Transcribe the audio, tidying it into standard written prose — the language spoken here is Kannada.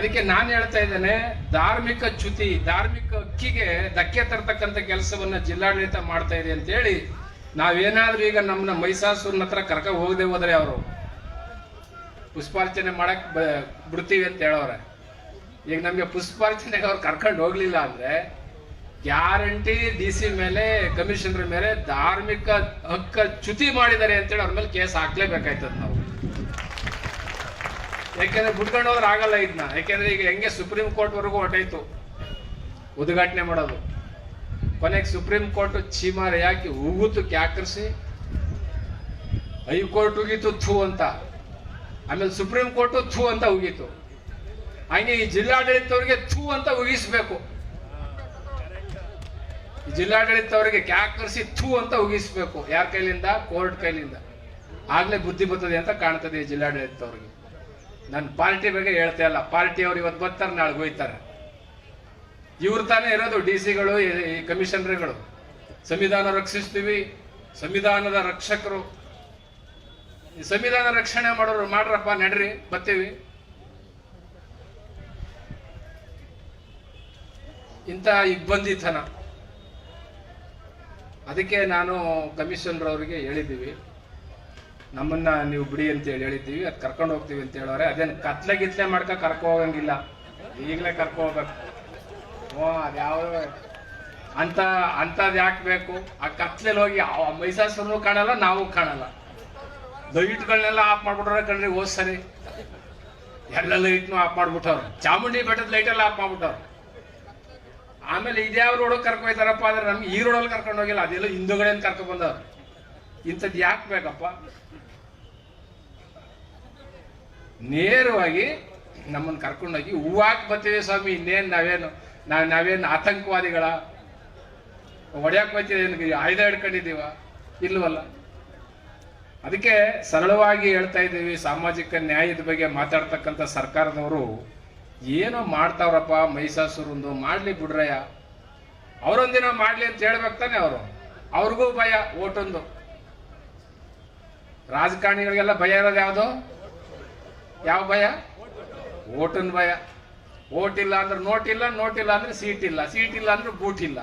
ಅದಕ್ಕೆ ನಾನು ಹೇಳ್ತಾ ಇದ್ದೇನೆ, ಧಾರ್ಮಿಕ ಚ್ಯುತಿ, ಧಾರ್ಮಿಕ ಹಕ್ಕಿಗೆ ಧಕ್ಕೆ ತರ್ತಕ್ಕಂಥ ಕೆಲಸವನ್ನ ಜಿಲ್ಲಾಡಳಿತ ಮಾಡ್ತಾ ಇದೆ ಅಂತ ಹೇಳಿ ನಾವೇನಾದ್ರೂ ಈಗ ನಮ್ಮನ್ನ ಮೈಸಾಸುರನ ಹತ್ರ ಕರ್ಕ ಹೋಗದೆ ಹೋದ್ರೆ ಅವರು ಪುಷ್ಪಾರ್ಚನೆ ಮಾಡಕ್ ಬಿಡ್ತೀವಿ ಅಂತ ಹೇಳೋರೆ. ಈಗ ನಮ್ಗೆ ಪುಷ್ಪಾರ್ಚನೆಗೆ ಅವ್ರು ಕರ್ಕೊಂಡು ಹೋಗ್ಲಿಲ್ಲ ಅಂದ್ರೆ ಗ್ಯಾರಂಟಿ DC ಮೇಲೆ, ಕಮಿಷನರ್ ಮೇಲೆ ಧಾರ್ಮಿಕ ಹಕ್ಕ ಚ್ಯುತಿ ಮಾಡಿದ್ದಾರೆ ಅಂತೇಳಿ ಅವ್ರ ಮೇಲೆ ಕೇಸ್ ಹಾಕ್ಲೇಬೇಕಾಯ್ತದ ನಾವು. ಯಾಕೆಂದ್ರೆ ಬಿಟ್ಕೊಂಡು ಹೋದ್ರೆ ಆಗಲ್ಲ ಇದನ್ನ. ಯಾಕೆಂದ್ರೆ ಈಗ ಹೆಂಗೆ ಸುಪ್ರೀಂ ಕೋರ್ಟ್ ವರೆಗೂ ಹೊರಟಾಯ್ತು ಉದ್ಘಾಟನೆ ಮಾಡೋದು. ಕೊನೆಗೆ ಸುಪ್ರೀಂ ಕೋರ್ಟ್ ಚೀಮಾರಿ ಹಾಕಿ ಉಗುತ್ತು ಕ್ಯಾಕರಿಸಿ, ಹೈಕೋರ್ಟ್ ಉಗೀತು ಥೂ ಅಂತ, ಆಮೇಲೆ ಸುಪ್ರೀಂ ಕೋರ್ಟ್ ಥೂ ಅಂತ ಉಗೀತು. ಹಂಗೆ ಈ ಜಿಲ್ಲಾಡಳಿತವ್ರಿಗೆ ಥೂ ಅಂತ ಉಗಿಸ್ಬೇಕು. ಈ ಜಿಲ್ಲಾಡಳಿತವರಿಗೆ ಕ್ಯಾಕರಿಸಿ ಥೂ ಅಂತ ಉಗಿಸ್ಬೇಕು. ಯಾರ ಕೈಲಿಂದ? ಕೋರ್ಟ್ ಕೈಲಿಂದ. ಆಗ್ಲೇ ಬುದ್ಧಿ ಬರ್ತದೆ ಅಂತ ಕಾಣ್ತದೆ ಈ ಜಿಲ್ಲಾಡಳಿತವ್ರಿಗೆ. ನನ್ನ ಪಾರ್ಟಿ ಬಗ್ಗೆ ಹೇಳ್ತಾ ಇಲ್ಲ. ಪಾರ್ಟಿಯವ್ರು ಇವತ್ತು ಬರ್ತಾರೆ, ನಾಳೆ ಹೋಯ್ತಾರೆ. ಇವ್ರು ತಾನೇ ಇರೋದು DC-ಗಳು, ಈ ಕಮಿಷನರ್ಗಳು. ಸಂವಿಧಾನ ರಕ್ಷಿಸ್ತೀವಿ, ಸಂವಿಧಾನದ ರಕ್ಷಕರು. ಈ ಸಂವಿಧಾನ ರಕ್ಷಣೆ ಮಾಡೋರು ಮಾಡ್ರಪ್ಪ, ನಡ್ರಿ, ಬರ್ತೀವಿ. ಇಂಥ ಇಬ್ಬಂದಿತನ. ಅದಕ್ಕೆ ನಾನು ಕಮಿಷನರ್ ಅವರಿಗೆ ಹೇಳಿದ್ದೀವಿ, ನಮ್ಮನ್ನ ನೀವು ಬಿಡಿ ಅಂತ ಹೇಳಿದ್ದೀವಿ, ಅದು ಕರ್ಕೊಂಡು ಹೋಗ್ತೀವಿ ಅಂತ ಹೇಳೋರೆ. ಅದೇನು ಕತ್ಲೆ ಗಿತ್ಲೆ ಮಾಡ್ಕ ಕರ್ಕೊ ಹೋಗಂಗಿಲ್ಲ, ಈಗಲೇ ಕರ್ಕೊ ಹೋಗ್ಬೇಕು. ಅದ್ಯಾವ ಅಂಥದ್ದು ಯಾಕೆ ಬೇಕು? ಆ ಕತ್ಲೆಲಿ ಹೋಗಿ ಮೈಸಾಸುರನು ಕಾಣಲ್ಲ, ನಾವು ಕಾಣಲ್ಲ. ಲೈಟ್ಗಳನ್ನೆಲ್ಲ ಆಫ್ ಮಾಡ್ಬಿಟ್ರೆ ಕಣ್ರಿ. ಹೋದ್ ಸರಿ ಎಲ್ಲ ಲೈಟ್ನು ಆಫ್ ಮಾಡ್ಬಿಟ್ಟವ್ರು. ಚಾಮುಂಡಿ ಬೆಟ್ಟದ ಲೈಟೆಲ್ಲ ಆಫ್ ಮಾಡ್ಬಿಟ್ಟವ್ರು. ಆಮೇಲೆ ಇದ್ಯಾವ ರೋಡ್ ಕರ್ಕೊ ಹೋಯ್ತಾರಪ್ಪ ಅಂದ್ರೆ ನಮ್ಗೆ ಈ ರೋಡಲ್ಲಿ ಕರ್ಕೊಂಡು ಹೋಗಿಲ್ಲ, ಅದೆಲ್ಲ ಹಿಂದುಗಡೆ ಕರ್ಕೊ ಬಂದವ್ರು. ಇಂಥದ್ದು ಯಾಕೆ ಬೇಕಪ್ಪ? ನೇರವಾಗಿ ನಮ್ಮನ್ನು ಕರ್ಕೊಂಡೋಗಿ ಹೂವಾಕ್ ಬರ್ತೀವಿ ಸ್ವಾಮಿ, ಇನ್ನೇನು ನಾವೇನು ಆತಂಕವಾದಿಗಳ ಹೊಡ್ಯಾಕ್ ಹೋಯ್ತೀವಿ, ಆಯುಧ ಹಿಡ್ಕೊಂಡಿದ್ದೀವ? ಇಲ್ವಲ್ಲ. ಅದಕ್ಕೆ ಸರಳವಾಗಿ ಹೇಳ್ತಾ ಇದ್ದೀವಿ, ಸಾಮಾಜಿಕ ನ್ಯಾಯದ ಬಗ್ಗೆ ಮಾತಾಡ್ತಕ್ಕಂಥ ಸರ್ಕಾರದವರು ಏನೋ ಮಾಡ್ತಾವ್ರಪ್ಪ. ಮೈಸಾಸುರಂದು ಮಾಡ್ಲಿ ಬಿಡ್ರಯ್ಯ, ಅವರೊಂದಿನ ಮಾಡ್ಲಿ ಅಂತ ಹೇಳ್ಬೇಕು ತಾನೆ. ಅವ್ರಿಗೂ ಭಯ ಓಟೊಂದು. ರಾಜಕಾರಣಿಗಳಿಗೆಲ್ಲ ಭಯ ಇರೋದು ಯಾವುದು? ಯಾವ ಭಯ? ಓಟನ್ ಭಯ. ಓಟ್ ಇಲ್ಲ ಅಂದ್ರೆ ನೋಟ್ ಇಲ್ಲ, ನೋಟ್ ಇಲ್ಲ ಅಂದ್ರೆ ಸೀಟ್ ಇಲ್ಲ, ಸೀಟ್ ಇಲ್ಲ ಅಂದ್ರೆ ಬೂಟ್ ಇಲ್ಲ.